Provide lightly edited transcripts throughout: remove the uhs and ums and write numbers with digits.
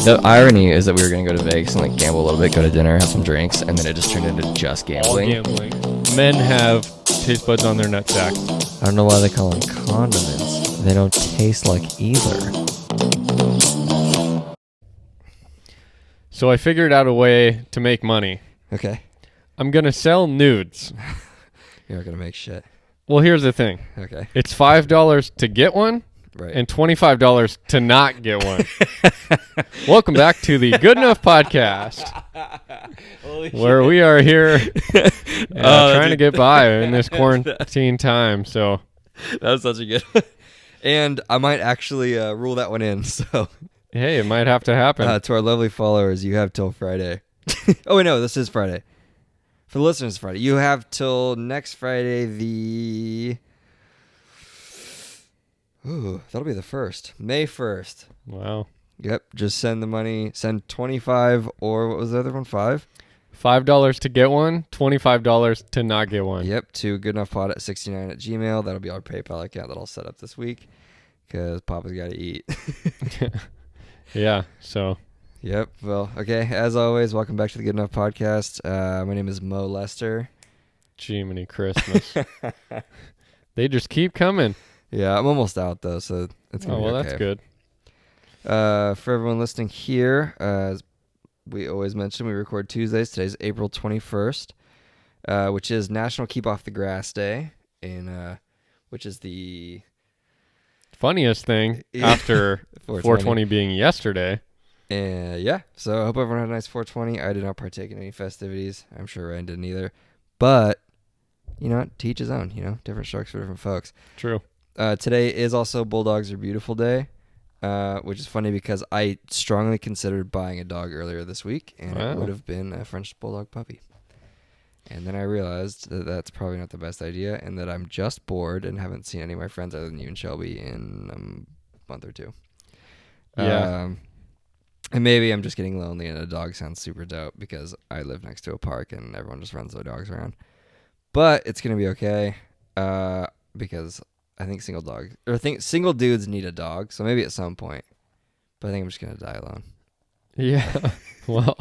The irony is that we were going to go to Vegas and like gamble a little bit, go to dinner, have some drinks, and then it just turned into just gambling. All gambling. Men have taste buds on their nutsack. I don't know why they call them condiments. They don't taste like either. So I figured out a way to make money. Okay. I'm going to sell nudes. You're not going to make shit. Well, here's the thing. Okay. It's $5 to get one. Right. And $25 to not get one. Welcome back to the Good Enough Podcast, where we are here trying to get by in this quarantine time. So that was such a good one. And I might actually rule that one in. So hey, it might have to happen. To our lovely followers, you have till Friday. Oh, wait, no, this is Friday. For the listeners, Friday. You have till next Friday, that'll be the 1st. May 1st. Wow. Yep. Just send the money. Send 25 or what was the other one? 5? $5 to get one, $25 to not get one. Yep. To goodenoughpod@69@gmail. That'll be our PayPal account that I'll set up this week because Papa's got to eat. Yeah. So. Yep. Well, okay. As always, welcome back to the Good Enough Podcast. My name is Mo Lester. Jiminy Christmas. They just keep coming. Yeah, I'm almost out though, so it's gonna be okay. That's good. For everyone listening here, as we always mention, we record Tuesdays. Today's April 21st, which is National Keep Off the Grass Day, and which is the funniest thing after 420 being yesterday. Yeah, so I hope everyone had a nice 420. I did not partake in any festivities. I'm sure Ryan didn't either. But, you know what? To each his own, different strokes for different folks. True. Today is also Bulldogs Are Beautiful Day, which is funny because I strongly considered buying a dog earlier this week, and it would have been a French Bulldog puppy. And then I realized that that's probably not the best idea, and that I'm just bored and haven't seen any of my friends other than you and Shelby in a month or two. Yeah. And maybe I'm just getting lonely, and a dog sounds super dope because I live next to a park, and everyone just runs their dogs around. But it's going to be okay because I think single dudes need a dog, so maybe at some point. But I think I'm just going to die alone. Yeah. Well,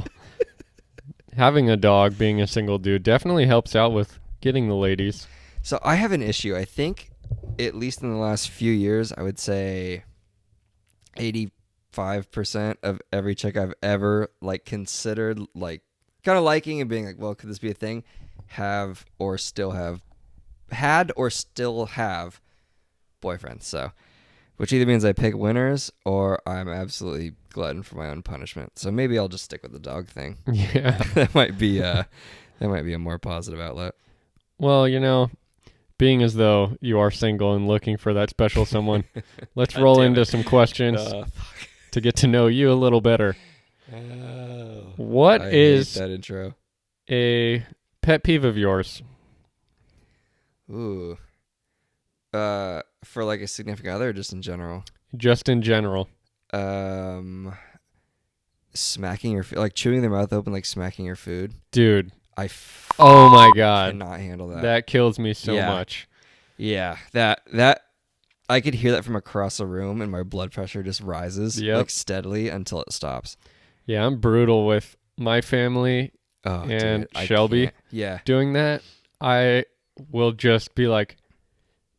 having a dog, being a single dude, definitely helps out with getting the ladies. So I have an issue. I think, at least in the last few years, I would say 85% of every chick I've ever considered kind of liking and being like, well, could this be a thing? Had or still have boyfriends, so which either means I pick winners or I'm absolutely glutton for my own punishment. So maybe I'll just stick with the dog thing. Yeah. that might be a more positive outlet. Well, being as though you are single and looking for that special someone, let's roll into some questions to get to know you a little better. What is hate that intro? A pet peeve of yours? Ooh. For a significant other or just in general? Just in general. Smacking your food, chewing their mouth open, smacking your food. Dude. Oh my God. Cannot handle that. That kills me so much. Yeah. That I could hear that from across the room and my blood pressure just rises steadily until it stops. Yeah, I'm brutal with my family and dude, Shelby. Yeah. Doing that, I will just be like,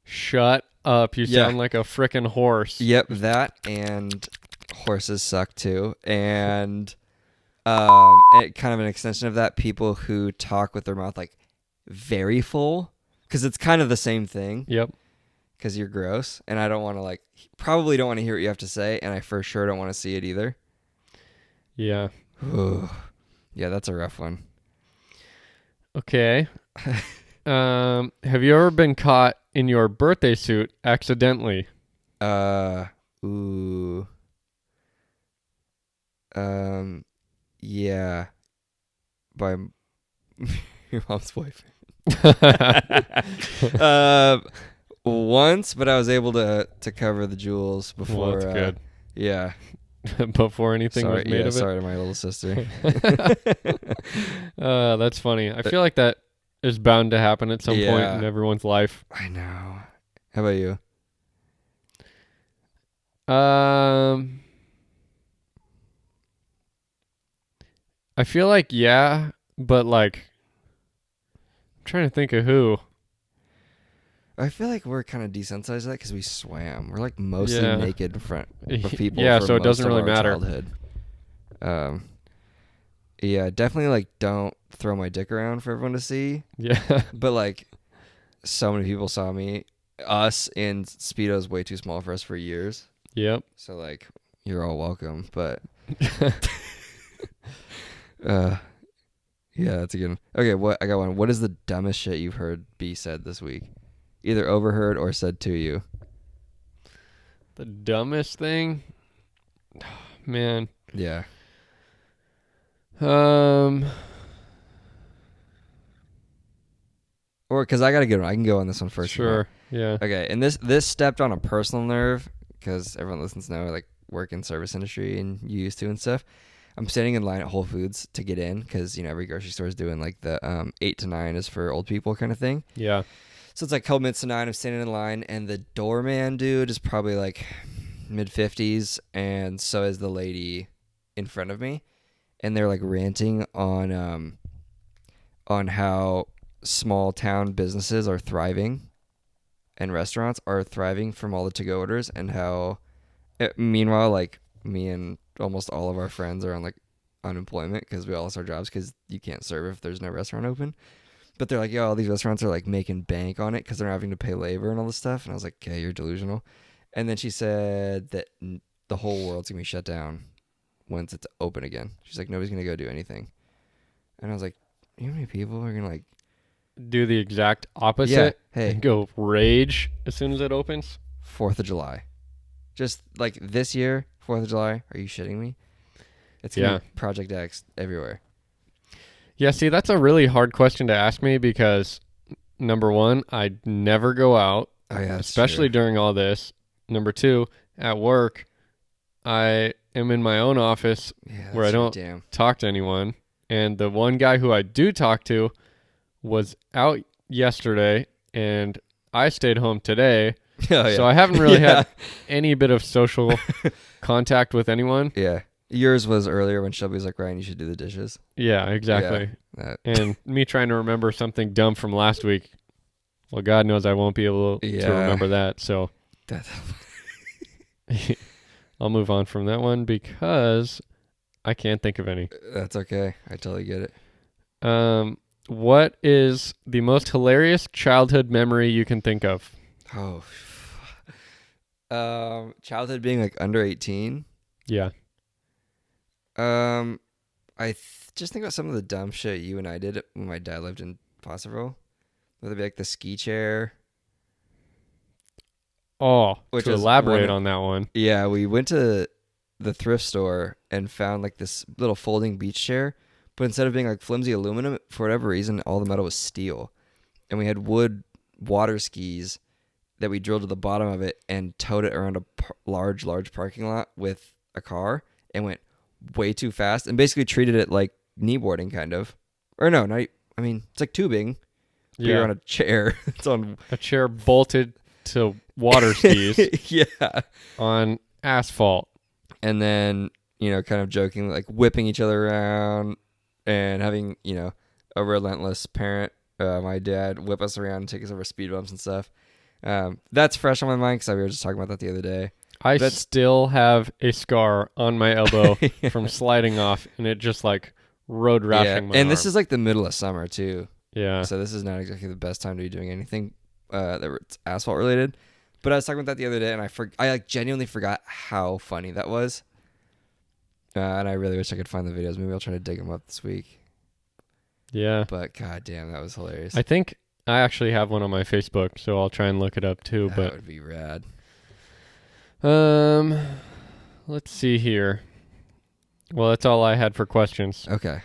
shut up, you sound like a frickin' horse. Yep, that and horses suck too. And kind of an extension of that, people who talk with their mouth very full, because it's kind of the same thing. Yep. Because you're gross, and I don't want to probably don't want to hear what you have to say, and I for sure don't want to see it either. Yeah. Yeah, that's a rough one. Okay. Have you ever been caught in your birthday suit accidentally? Ooh. Yeah. By your mom's boyfriend. Once, but I was able to cover the jewels before. Well, that's good. Yeah. Before anything was made of it. Sorry to my little sister. That's funny. I feel like that is bound to happen at some point in everyone's life. I know. How about you? I feel like, yeah, but like, I'm trying to think of who. I feel like we're kind of desensitized to that because we swam. We're like mostly Yeah. naked in front of people Yeah, for so it most doesn't of really our matter. childhood. Yeah, definitely like don't throw my dick around for everyone to see. Yeah. But like so many people saw us in Speedos way too small for us for years. Yep. So like you're all welcome. But yeah, that's a good one. Okay, I got one. What is the dumbest shit you've heard be said this week? Either overheard or said to you. The dumbest thing? Man. Yeah. Or because I got to get one. I can go on this one first. Sure. Yeah. Okay, and this stepped on a personal nerve because everyone listens to know like work in service industry and you used to and stuff. I'm standing in line at Whole Foods to get in because every grocery store is doing like the 8 to 9 is for old people kind of thing. Yeah. So it's like couple minutes to 9. I'm standing in line and the doorman dude is probably like mid-50s, and so is the lady in front of me, and they're like ranting on how small town businesses are thriving and restaurants are thriving from all the to-go orders, and how meanwhile like me and almost all of our friends are on like unemployment because we all lost our jobs because you can't serve if there's no restaurant open. But they're like, yo, all these restaurants are like making bank on it because they're not having to pay labor and all this stuff. And I was like, okay, you're delusional. And then she said that the whole world's gonna be shut down once it's open again. She's like, nobody's gonna go do anything. And I was like, you know how many people are gonna like do the exact opposite? Yeah, hey, and go rage as soon as it opens? 4th of July. Just like this year, 4th of July. Are you shitting me? It's gonna be Project X everywhere. Yeah, see, that's a really hard question to ask me because, number one, I never go out, especially during all this. Number two, at work, I am in my own office where I don't talk to anyone. And the one guy who I do talk to was out yesterday, and I stayed home today. So I haven't really had any bit of social contact with anyone. Yeah. Yours was earlier when Shelby was like, Ryan, you should do the dishes. Yeah, exactly. Yeah, and me trying to remember something dumb from last week. Well, God knows I won't be able to remember that. So I'll move on from that one because I can't think of any. That's okay. I totally get it. What is the most hilarious childhood memory you can think of? Oh, childhood being like under 18. Yeah. I just think about some of the dumb shit you and I did when my dad lived in Fosterville. Whether it be like the ski chair. Oh, to elaborate on that one. Yeah, we went to the thrift store and found like this little folding beach chair, but instead of being like flimsy aluminum, for whatever reason, all the metal was steel. And we had wood water skis that we drilled to the bottom of it and towed it around a large parking lot with a car and went way too fast and basically treated it like kneeboarding kind of. Or no, it's like tubing. But you're on a chair. It's on a chair bolted to water skis. Yeah. On asphalt. And then, kind of joking, like whipping each other around and having, a relentless parent, my dad, whip us around and take us over speed bumps and stuff. That's fresh on my mind because we were just talking about that the other day. I still have a scar on my elbow from sliding off, and it just like road rashing my arm. This is like the middle of summer too. Yeah. So this is not exactly the best time to be doing anything that's asphalt related. But I was talking about that the other day, and I like genuinely forgot how funny that was. And I really wish I could find the videos. Maybe I'll try to dig them up this week. Yeah. But god damn, that was hilarious. I think I actually have one on my Facebook, so I'll try and look it up too. That would be rad. Let's see here. Well, that's all I had for questions. Okay.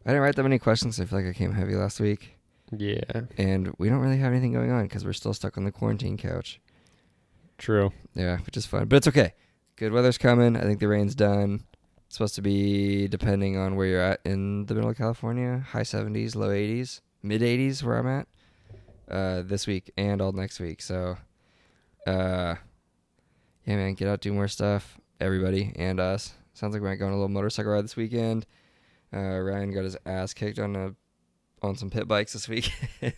I didn't write that many questions, so I feel like I came heavy last week. Yeah. And we don't really have anything going on because we're still stuck on the quarantine couch. True. Yeah, which is fun. But it's okay. Good weather's coming. I think the rain's done. It's supposed to be, depending on where you're at in the middle of California, high 70s, low 80s, mid 80s where I'm at this week and all next week. So, yeah, man, get out, do more stuff. Everybody and us. Sounds like we might go on a little motorcycle ride this weekend. Ryan got his ass kicked on some pit bikes this weekend.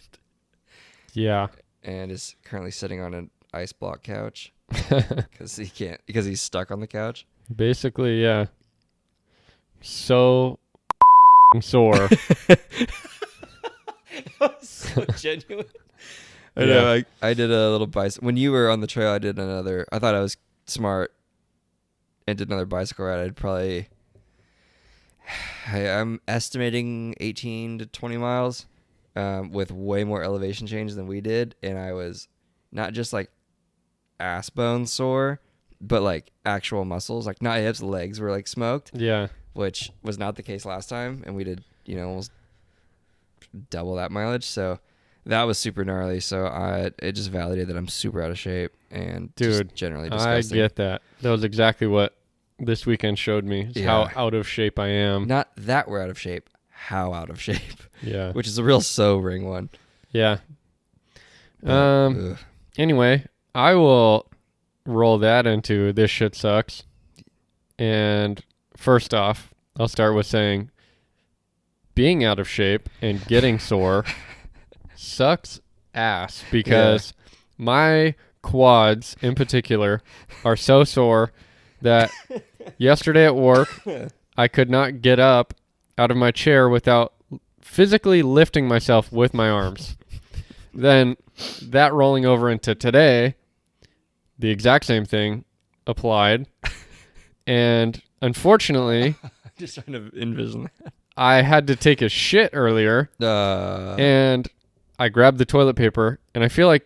Yeah. And is currently sitting on an ice block couch because he's stuck on the couch. Basically, yeah. So sore. That was so genuine. I know. I did a little bicycle. When you were on the trail, I thought I was smart and did another bicycle ride. I'm estimating 18 to 20 miles with way more elevation change than we did. And I was not just like ass bone sore, but like actual muscles, like not hips, legs were like smoked. Yeah. Which was not the case last time. And we did, almost double that mileage. So that was super gnarly. So it just validated that I'm super out of shape and dude, just generally disgusting. I get that. That was exactly what this weekend showed me, how out of shape I am. Not that we're out of shape, how out of shape. Yeah. Which is a real sobering one. Yeah. Anyway, I will roll that into this shit sucks. And first off, I'll start with saying being out of shape and getting sore sucks ass because my quads in particular are so sore that yesterday at work I could not get up out of my chair without physically lifting myself with my arms. Then that rolling over into today, the exact same thing applied. And unfortunately, I'm just trying to envision that. I had to take a shit earlier, and I grabbed the toilet paper, and I feel like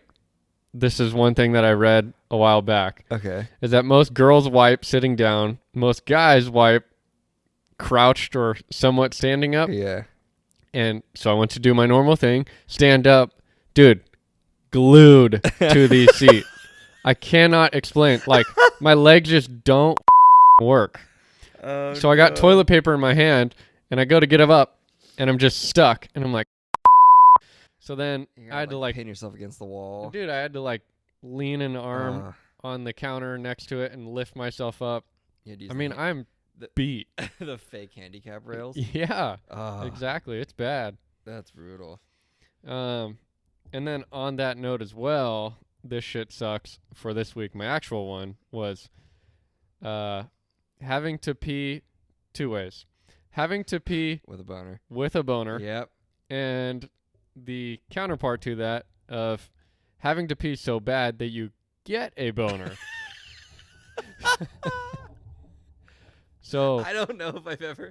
this is one thing that I read a while back. Okay. Is that most girls wipe sitting down, most guys wipe crouched or somewhat standing up. Yeah. And so I went to do my normal thing, stand up. Dude, glued to the seat. I cannot explain. Like, my legs just don't work. Oh, so I got toilet paper in my hand, and I go to get up, and I'm just stuck. And I'm like, so then I had to like pin yourself against the wall. Dude, I had to like lean an arm on the counter next to it and lift myself up. I mean, I'm beat. The fake handicap rails. Yeah, exactly. It's bad. That's brutal. And then on that note as well, this shit sucks for this week. My actual one was having to pee two ways. Having to pee with a boner. Yep. And the counterpart to that of having to pee so bad that you get a boner. So I don't know if I've ever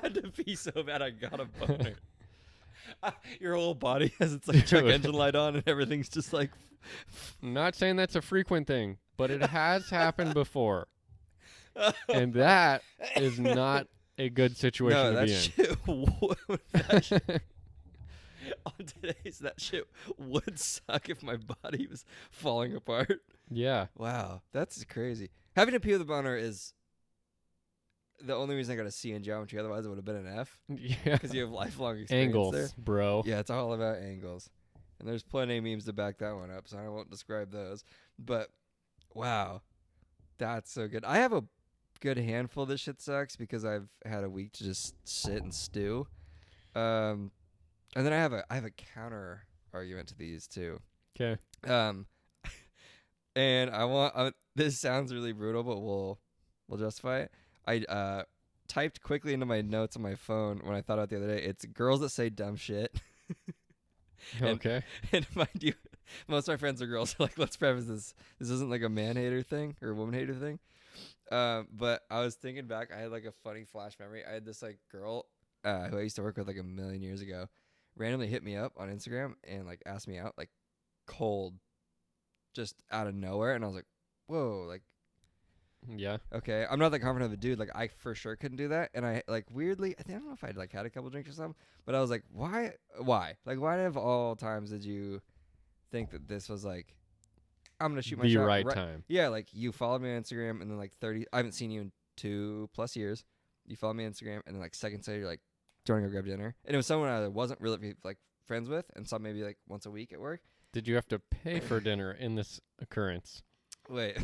had to pee so bad I got a boner. Your whole body has its like check engine light on and everything's just like. I'm not saying that's a frequent thing, but it has happened before. And that is not a good situation to be in. On today's, that shit would suck if my body was falling apart. Yeah. Wow, that's crazy. Having to pee with a boner is the only reason I got a C in geometry. Otherwise, it would have been an F. Yeah. Because you have lifelong experience angles, there. bro. Yeah, it's all about angles. And there's plenty of memes to back that one up, so I won't describe those. But, wow, that's so good. I have a good handful of this shit sucks because I've had a week to just sit and stew. And then I have a counter argument to these too. Okay. And I want this sounds really brutal, but we'll justify it. I typed quickly into my notes on my phone when I thought about it the other day. It's girls that say dumb shit. Okay. And mind you, most of my friends are girls. So like, let's preface this. This isn't like a man hater thing or a woman hater thing. But I was thinking back. I had like a funny flash memory. I had this like girl who I used to work with like a million years ago. Randomly hit me up on Instagram and like asked me out like cold, just out of nowhere, and I was like, whoa, like, yeah, okay, I'm not that confident of a dude, like I for sure couldn't do that. And I like weirdly, I don't know if I'd like had a couple drinks or something, but I was like, why like why of all times did you think that this was like I'm gonna shoot my shot right time? Yeah, like you followed me on Instagram and then like I haven't seen you in 2+ years. You followed me on Instagram and then like seconds later you're like, do you want to go grab dinner? And it was someone I wasn't really like friends with, and saw maybe like once a week at work. Did you have to pay for dinner in this occurrence? Wait,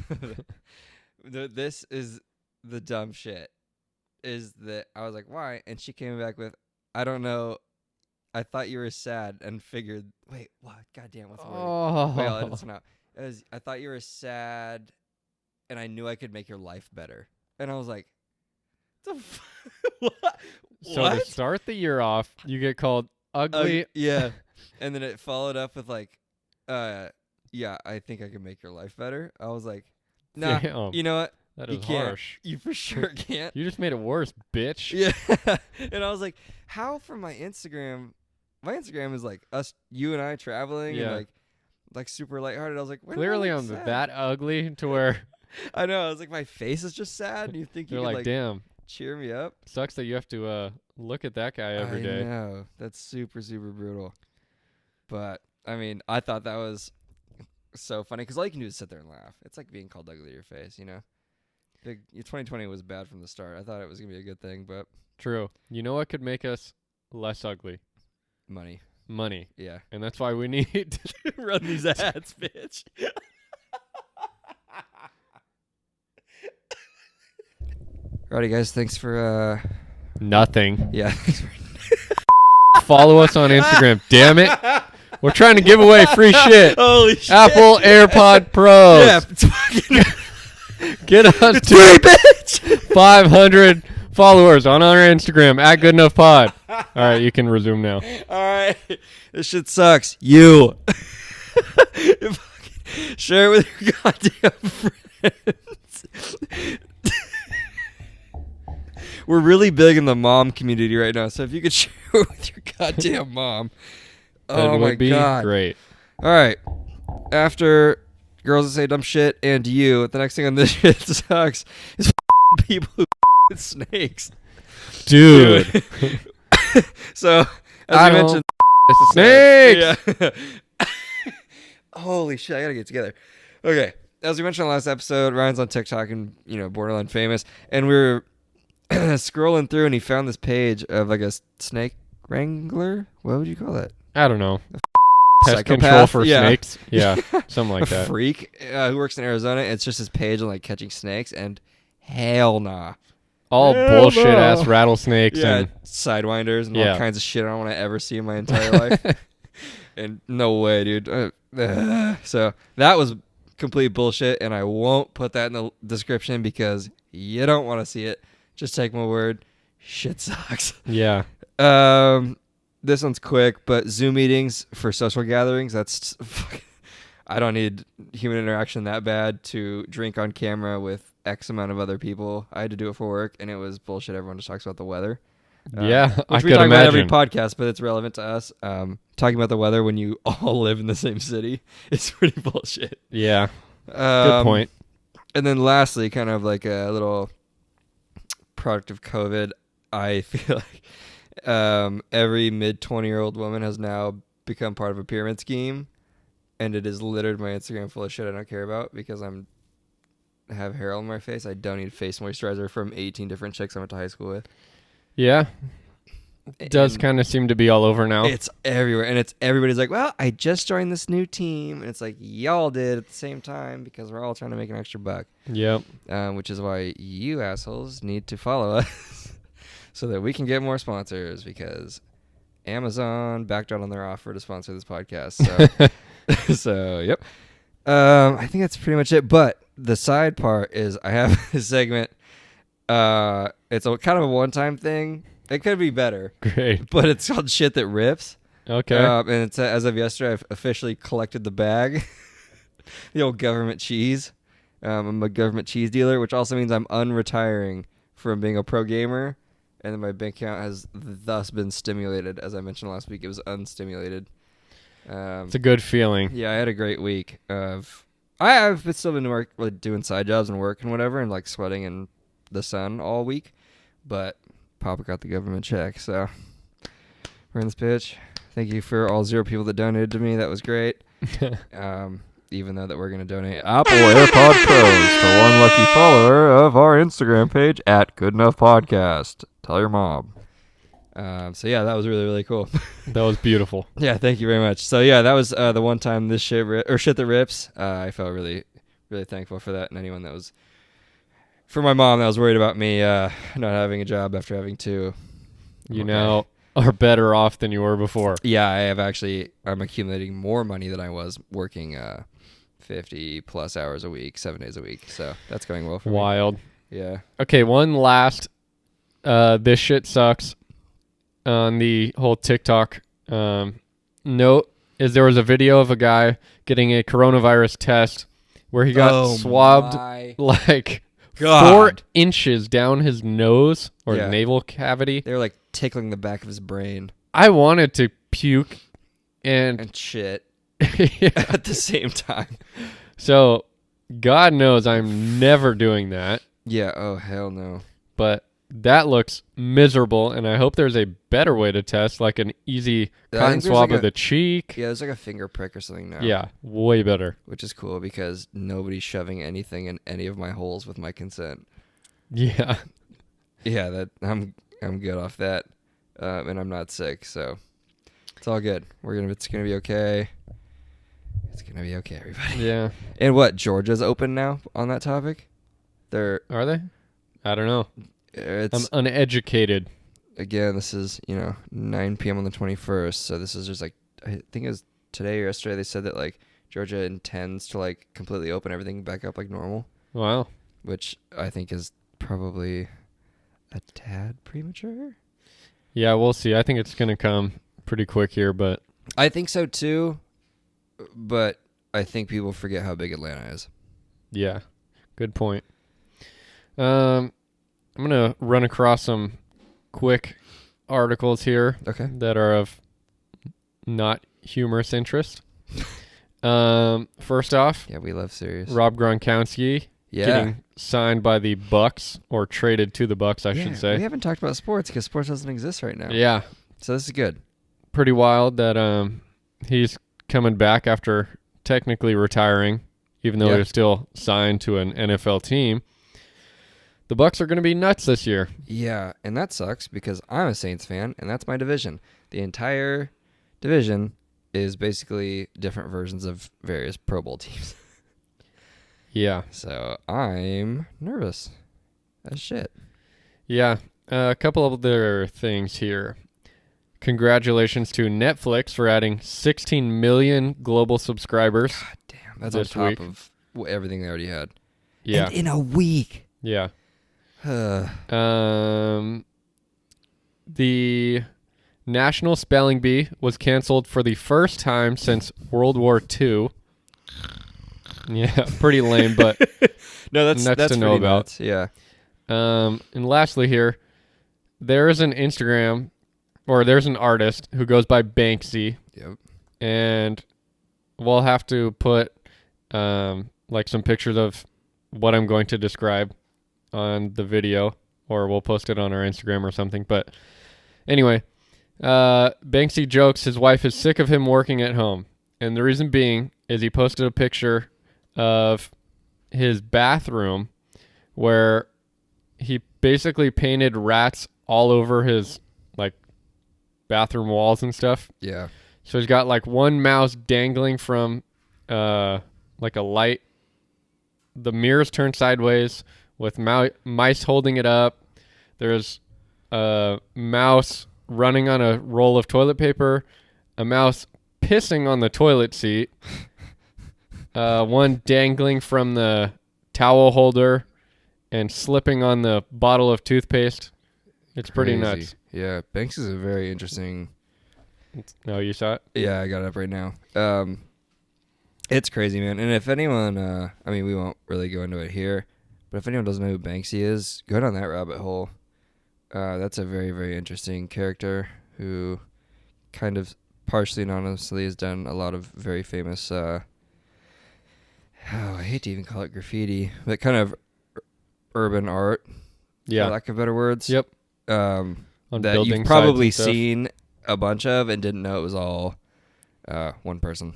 this is the dumb shit. is that I was like, why? And she came back with, I don't know. I thought you were sad and figured, wait, what? Goddamn, what's the word? Wait, I'll edit this one out. I thought you were sad and I knew I could make your life better. And I was like, what? So to start the year off, you get called ugly. Yeah. And then it followed up with like, yeah, I think I can make your life better. I was like, nah, you know what? That you is can't. harsh. You for sure can't. You just made it worse, bitch. Yeah. And I was like, how from my Instagram is like you and I traveling and like super lighthearted. I was like, clearly I'm that ugly to where I know. I was like, my face is just sad. And you think you're you like, like, damn, cheer me up? Sucks that you have to look at that guy every day. I know. That's super, super brutal. But I mean, I thought that was so funny because all you can do is sit there and laugh. It's like being called ugly to your face, you know? 2020 was bad from the start. I thought it was going to be a good thing, but... True. You know what could make us less ugly? Money. Yeah. And that's why we need to run these ads, bitch. Alrighty, guys. Thanks for... Nothing. Yeah. Follow us on Instagram. Damn it. We're trying to give away free shit. Holy shit. Apple AirPod Pros. Yeah. It's fucking... Get us to 500 followers on our Instagram at GoodEnoughPod. All right, you can resume now. All right. This shit sucks. You. Share it with your goddamn friends. We're really big in the mom community right now, so if you could share it with your goddamn mom. That would be great. All right. After girls that say dumb shit and you, the next thing on this shit sucks is people who with snakes. Dude. So, as I mentioned, snakes. Yeah. Holy shit, I gotta get together. Okay. As we mentioned in the last episode, Ryan's on TikTok and, borderline famous. And we were scrolling through and he found this page of like a snake wrangler. What would you call that? I don't know. Pest Psychopath? control for snakes. Yeah, something like that. A freak who works in Arizona. It's just his page on like catching snakes, and hell nah. All bullshit ass rattlesnakes and sidewinders and all kinds of shit I don't want to ever see in my entire life. And no way, dude. So that was complete bullshit, and I won't put that in the description because you don't want to see it. Just take my word. Shit sucks. Yeah. This one's quick, but Zoom meetings for social gatherings, I don't need human interaction that bad to drink on camera with X amount of other people. I had to do it for work, and it was bullshit. Everyone just talks about the weather. Yeah, I could we talk imagine. About every podcast, but it's relevant to us. Talking about the weather when you all live in the same city is pretty bullshit. Yeah, good point. And then lastly, kind of like a little product of COVID, I feel like every mid-20-year-old woman has now become part of a pyramid scheme, and it is littered my Instagram full of shit I don't care about because I have hair on my face. I don't need face moisturizer from 18 different chicks I went to high school with. Yeah. It does kind of seem to be all over now. It's everywhere. And everybody's like, well, I just joined this new team. And it's like, y'all did at the same time because we're all trying to make an extra buck. Yep. Which is why you assholes need to follow us so that we can get more sponsors because Amazon backed out on their offer to sponsor this podcast. So, so yep. I think that's pretty much it. But the side part is I have a segment. It's a kind of a one-time thing. It could be better. Great. But it's called Shit That Rips. Okay. And it's as of yesterday, I've officially collected the bag. The old government cheese. I'm a government cheese dealer, which also means I'm unretiring from being a pro gamer. And then my bank account has thus been stimulated. As I mentioned last week, it was unstimulated. It's a good feeling. Yeah, I had a great week. I've still been doing side jobs and work and whatever, and like sweating in the sun all week. But Papa got the government check, so we're in this bitch. Thank you for all 0 people that donated to me. That was great. Even though that we're going to donate Apple AirPod Pros to one lucky follower of our Instagram page at Good Enough Podcast. Tell your mom. So yeah, that was really, really cool. That was beautiful. Yeah, thank you very much. So yeah, that was the one time this shit that rips. I felt really, really thankful for that, and anyone that was For my mom that was worried about me not having a job after having two. You now are better off than you were before. Yeah, I'm accumulating more money than I was working 50 plus hours a week, 7 days a week. So that's going well for me. Wild. Yeah. Okay, one last this shit sucks on the whole TikTok note is there was a video of a guy getting a coronavirus test where he got swabbed like 4 inches down his nose or navel cavity. They were like tickling the back of his brain. I wanted to puke and shit yeah. at the same time. So God knows I'm never doing that. Yeah, oh hell no. But that looks miserable, and I hope there's a better way to test, like an easy cotton swab of the cheek. Yeah, there's like a finger prick or something now. Yeah, way better. Which is cool because nobody's shoving anything in any of my holes with my consent. Yeah. Yeah, that I'm good off that. And I'm not sick, so it's all good. It's gonna be okay. It's gonna be okay, everybody. Yeah. And what, Georgia's open now on that topic? Are they? I don't know. I'm uneducated. Again, this is, 9 p.m. on the 21st, so this is just like, I think it was today or yesterday they said that like Georgia intends to like completely open everything back up like normal. Wow. Which I think is probably a tad premature. Yeah, we'll see. I think it's going to come pretty quick here, but I think so too, but I think people forget how big Atlanta is. Yeah, good point. I'm going to run across some quick articles here that are of not humorous interest. First off, yeah, we love serious. Rob Gronkowski getting signed by the Bucks, or traded to the Bucks, I should say. We haven't talked about sports because sports doesn't exist right now. Yeah. So this is good. Pretty wild that he's coming back after technically retiring, even though they're still signed to an NFL team. The Bucks are going to be nuts this year. Yeah, and that sucks because I'm a Saints fan, and that's my division. The entire division is basically different versions of various Pro Bowl teams. Yeah. So I'm nervous as shit. Yeah. A couple of other things here. Congratulations to Netflix for adding 16 million global subscribers. God damn, that's on top of everything they already had. Yeah. And in a week. Yeah. The National Spelling Bee was canceled for the first time since World War II. Yeah, pretty lame, but no, that's to know about. Nuts. Yeah. And lastly here, there is an Instagram, or there's an artist who goes by Banksy. Yep. And we'll have to put like some pictures of what I'm going to describe on the video, or we'll post it on our Instagram or something. But anyway, Banksy jokes his wife is sick of him working at home. And the reason being is he posted a picture of his bathroom where he basically painted rats all over his like bathroom walls and stuff. Yeah. So he's got like one mouse dangling from like a light. The mirror's turned sideways with mice holding it up. There's a mouse running on a roll of toilet paper, a mouse pissing on the toilet seat, one dangling from the towel holder and slipping on the bottle of toothpaste. It's pretty nuts. Yeah, Banks is a very interesting... Oh, you saw it? Yeah, I got it up right now. It's crazy, man. And if anyone... I mean, we won't really go into it here, but if anyone doesn't know who Banksy is, go down that rabbit hole. That's a very, very interesting character who kind of partially anonymously has done a lot of very famous... I hate to even call it graffiti, but kind of urban art, for lack of better words. Yep. That you've probably seen a bunch of and didn't know it was all one person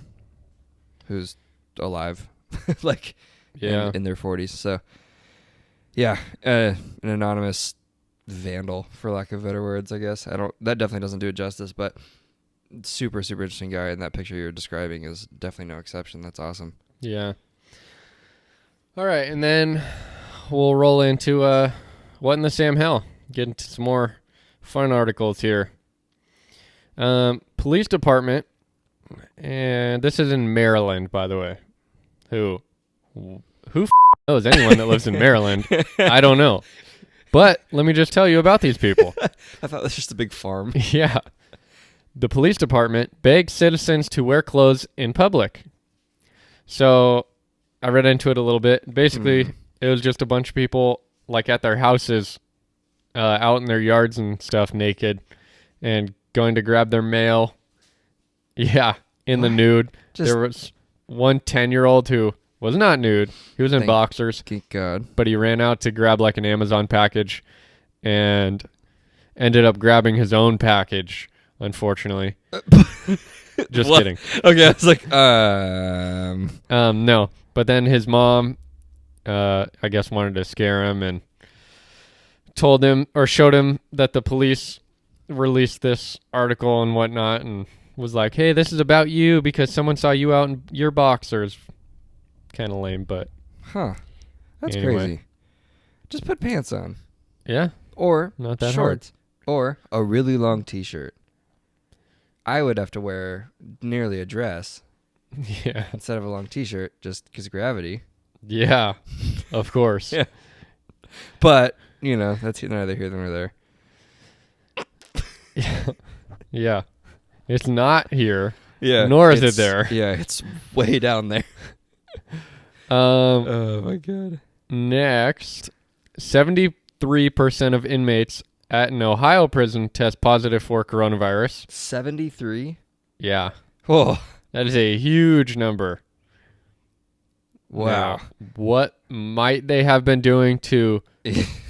who's alive, like in their 40s. So, yeah, an anonymous vandal, for lack of better words, I guess. That definitely doesn't do it justice, but super, super interesting guy, and that picture you're describing is definitely no exception. That's awesome. Yeah. All right, and then we'll roll into what in the Sam Hell. Get into some more fun articles here. Police department, and this is in Maryland, by the way. Who knows anyone that lives in Maryland? I don't know. But let me just tell you about these people. I thought it was just a big farm. Yeah. The police department begs citizens to wear clothes in public. So I read into it a little bit. Basically, it was just a bunch of people like at their houses, out in their yards and stuff naked and going to grab their mail. Yeah, in the nude. There was one 10-year-old who was not nude. He was in boxers. Thank God. But he ran out to grab like an Amazon package and ended up grabbing his own package, unfortunately. Just kidding. Okay, I was like, no. But then his mom, I guess, wanted to scare him and told him or showed him that the police released this article and whatnot and was like, hey, this is about you because someone saw you out in your boxers. Kind of lame, but that's anyway. crazy. Just put pants on. Yeah, or not that shorts, or a really long T-shirt. I would have to wear nearly a dress, instead of a long T-shirt, just because of gravity. Yeah, of course. Yeah, but that's neither here nor there. Yeah, it's not here. Yeah, nor is it there. Yeah, it's way down there. Oh my God. Next, 73% of inmates at an Ohio prison test positive for coronavirus. 73? Yeah. Oh, that is a huge number. Wow. Now, what might they have been doing to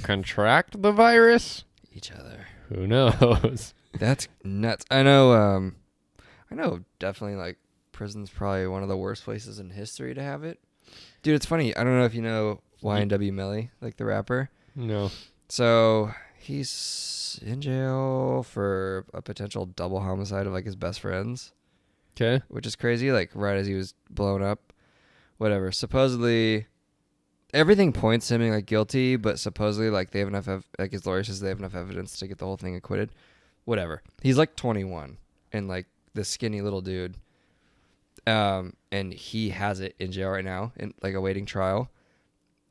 contract the virus? Each other. Who knows? That's nuts. I know definitely like prison's probably one of the worst places in history to have it. Dude, it's funny. I don't know if you know YNW Melly, like the rapper. No. So he's in jail for a potential double homicide of like his best friends. Okay. Which is crazy. Like right as he was blown up. Whatever. Supposedly, everything points to him being like guilty, but supposedly like they have enough like his lawyer says they have enough evidence to get the whole thing acquitted. Whatever. He's like 21 and like this skinny little dude. And he has it in jail right now, in like awaiting trial.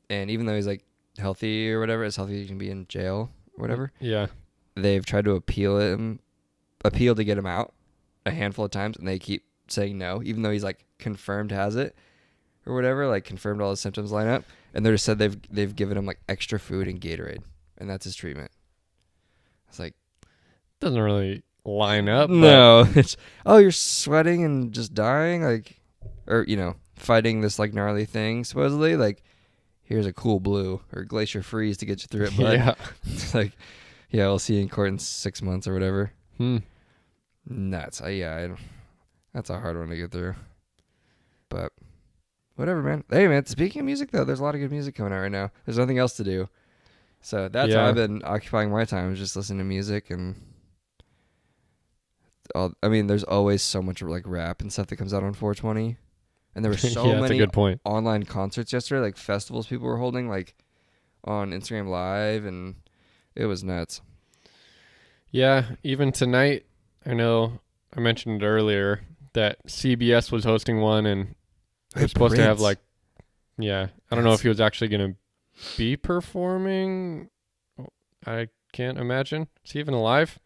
And even though he's like healthy or whatever, as healthy as he can be in jail or whatever. Yeah. They've tried to appeal to get him out a handful of times, and they keep saying no, even though he's like confirmed has it or whatever, like confirmed all his symptoms line up. And they just said they've given him like extra food and Gatorade, and that's his treatment. It's like doesn't really line up. No, it's you're sweating and just dying, like, or fighting this like gnarly thing supposedly. Like, here's a Cool Blue or Glacier Freeze to get you through it, bud. Yeah. It's like, yeah, we'll see you in court in 6 months or whatever. Nuts. That's a hard one to get through. But whatever, man. Hey, man. Speaking of music, though, there's a lot of good music coming out right now. There's nothing else to do, so that's how I've been occupying my time, is just listening to music and. There's always so much like rap and stuff that comes out on 420, and there were so that's many a good point. online concerts yesterday, like festivals people were holding, like on Instagram Live, and it was nuts. Yeah, even tonight, I know I mentioned earlier that CBS was hosting one, and it was supposed to have like, I don't know if he was actually going to be performing. I can't imagine. Is he even alive?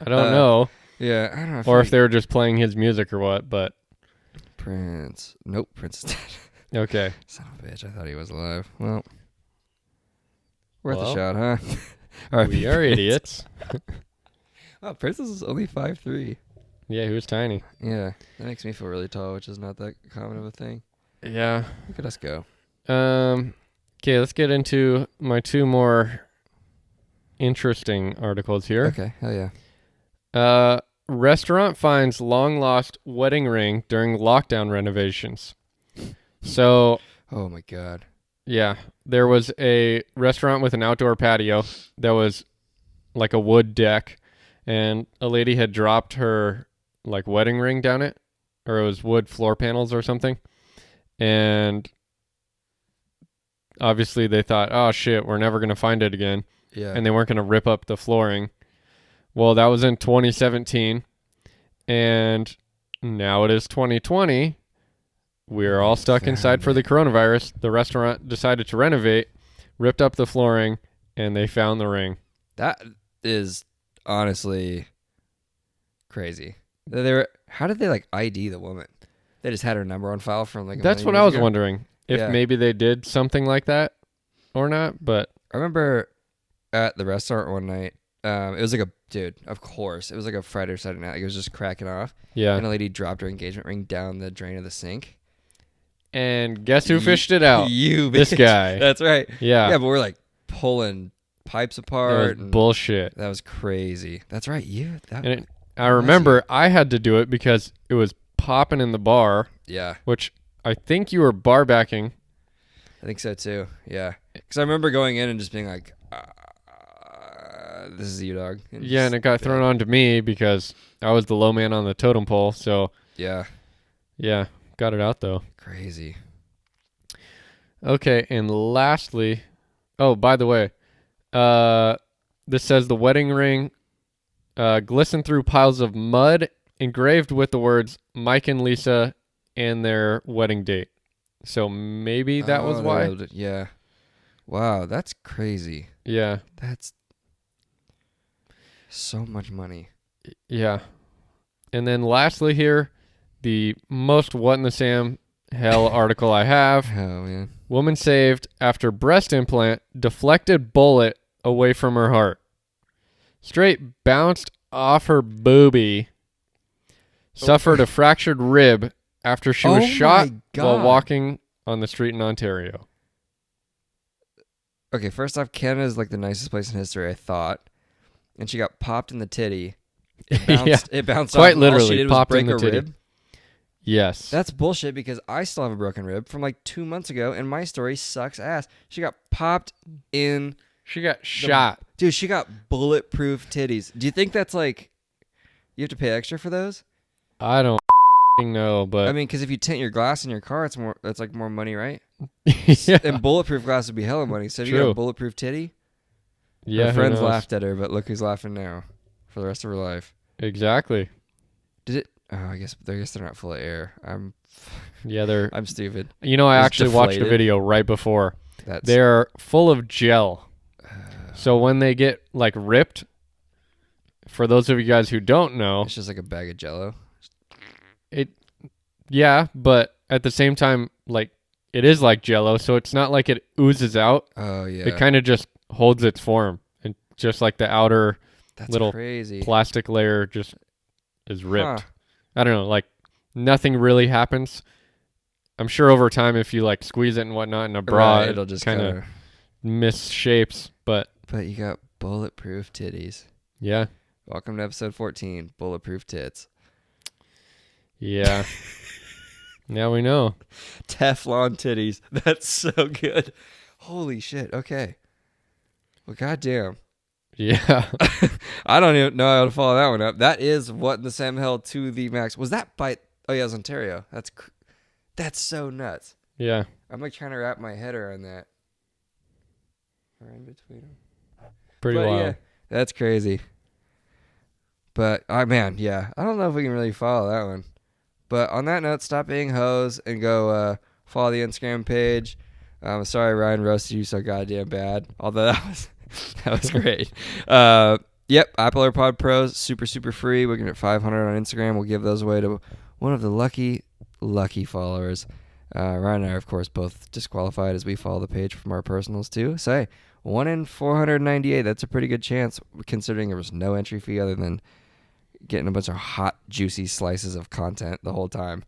I don't know. Yeah, I don't know. Or if they were just playing his music or what, but. Prince. Nope, Prince is dead. Okay. Son of a bitch, I thought he was alive. Well, worth a shot, huh? We are idiots. Oh, Prince is only 5'3". Yeah, he was tiny. Yeah, that makes me feel really tall, which is not that common of a thing. Yeah. Look at us go. Okay, let's get into my two more interesting articles here. Okay, hell yeah. Restaurant finds long lost wedding ring during lockdown renovations. So, oh my God. Yeah, there was a restaurant with an outdoor patio that was like a wood deck, and a lady had dropped her like wedding ring down it, or it was wood floor panels or something. And obviously they thought, oh shit, we're never gonna find it again, and they weren't gonna rip up the flooring. Well, that was in 2017, and now it is 2020. We're all stuck inside for the coronavirus. The restaurant decided to renovate, ripped up the flooring, and they found the ring. That is honestly crazy. How did they like ID the woman? They just had her number on file from like. That's what I was wondering. If maybe they did something like that or not. But I remember at the restaurant one night. It was like of course, it was like a Friday or Saturday night. Like it was just cracking off. Yeah. And a lady dropped her engagement ring down the drain of the sink. And guess who fished it out? You, this guy. That's right. Yeah. Yeah, but we're like pulling pipes apart. That was bullshit. That was crazy. That's right. I remember I had to do it because it was popping in the bar. Yeah. Which I think you were bar backing. I think so too. Yeah. Because I remember going in and just being like, this is you, dog. And and it got thrown onto me because I was the low man on the totem pole. So yeah, got it out though. Crazy. Okay, and lastly, oh, by the way, this says the wedding ring glistened through piles of mud engraved with the words Mike and Lisa and their wedding date. So maybe that was why. Yeah. Wow, that's crazy. Yeah. That's so much money. Yeah. And then lastly here, the most what in the Sam hell article I have. Oh, man. Woman saved after breast implant deflected bullet away from her heart. Straight bounced off her boobie. Suffered a fractured rib after she was shot while walking on the street in Ontario. Okay, first off, Canada is like the nicest place in history, I thought. And she got popped in the titty. It bounced quite off. literally All she did popped was break in the her titty. rib. Yes. That's bullshit because I still have a broken rib from like 2 months ago, and my story sucks ass. She got popped in. She got shot. Dude, she got bulletproof titties. Do you think that's like, you have to pay extra for those? I don't know, but I mean, because if you tint your glass in your car, it's like more money, right? Yeah. And bulletproof glass would be hella money. So if you got a bulletproof titty, yeah, her friends laughed at her, but look who's laughing now for the rest of her life. Exactly. Did it? Oh, I guess they're not full of air. I'm stupid. You know, I actually watched a video right before. They're full of gel. So when they get like ripped, for those of you guys who don't know, it's just like a bag of Jello. Yeah, but at the same time, like it is like Jello, so it's not like it oozes out. Oh yeah. It kind of just holds its form, and just like the outer little crazy plastic layer just is ripped. Huh. I don't know, like nothing really happens. I'm sure over time, if you like squeeze it and whatnot in a bra, it'll just kind of misshapes. But you got bulletproof titties. Yeah. Welcome to episode 14, bulletproof tits. Yeah. Now we know. Teflon titties. That's so good. Holy shit. Okay. Well, goddamn. Yeah. I don't even know how to follow that one up. That is what in the Sam held to the max. Was that by... Oh, yeah, it was Ontario. That's so nuts. Yeah. I'm like trying to wrap my head around that. Or in between them. Pretty wild. Yeah, that's crazy. But, man, yeah. I don't know if we can really follow that one. But on that note, stop being hoes and go follow the Instagram page. Sorry Ryan roasted you so goddamn bad. Although that was great. Yep, Apple AirPod Pros, super, super free. We're going to get 500 on Instagram. We'll give those away to one of the lucky followers. Ryan and I are, of course, both disqualified as we follow the page from our personals, too. So, hey, 1 in 498. That's a pretty good chance, considering there was no entry fee other than getting a bunch of hot, juicy slices of content the whole time.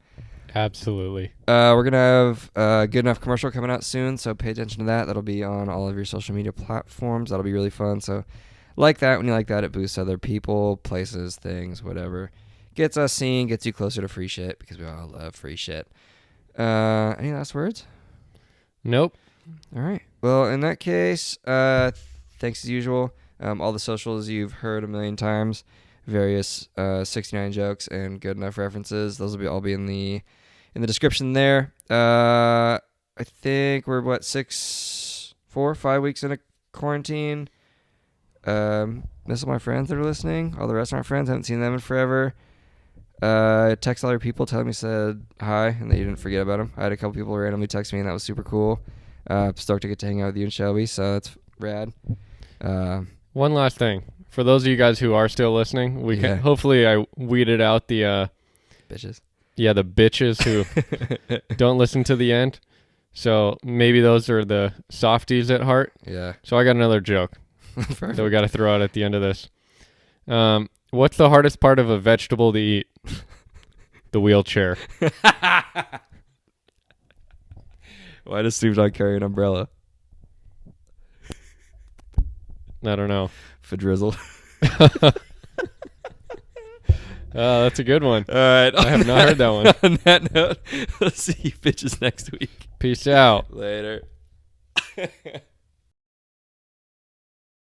Absolutely. We're going to have a Good Enough commercial coming out soon, so pay attention to that. That'll be on all of your social media platforms. That'll be really fun. So like that. When you like that, it boosts other people, places, things, whatever. Gets us seen, gets you closer to free shit, because we all love free shit. Any last words? Nope. All right. Well, in that case, thanks as usual. All the socials you've heard a million times. Various 69 jokes and Good Enough references. Those will all be in the description there. I think we're 5 weeks into quarantine. Miss all my friends that are listening. All the restaurant friends, haven't seen them in forever. Text other people telling me said hi and that you didn't forget about them. I had a couple people randomly text me and that was super cool. Stoked to get to hang out with you and Shelby, so that's rad. One last thing. For those of you guys who are still listening, we can hopefully I weeded out the bitches. Yeah, the bitches who don't listen to the end. So maybe those are the softies at heart. Yeah. So I got another joke that we got to throw out at the end of this. What's the hardest part of a vegetable to eat? The wheelchair. Why does Snoop Dogg carry an umbrella? I don't know. For drizzle. That's a good one. All right. I have not heard that one. On that note, we'll see you bitches next week. Peace out. Later.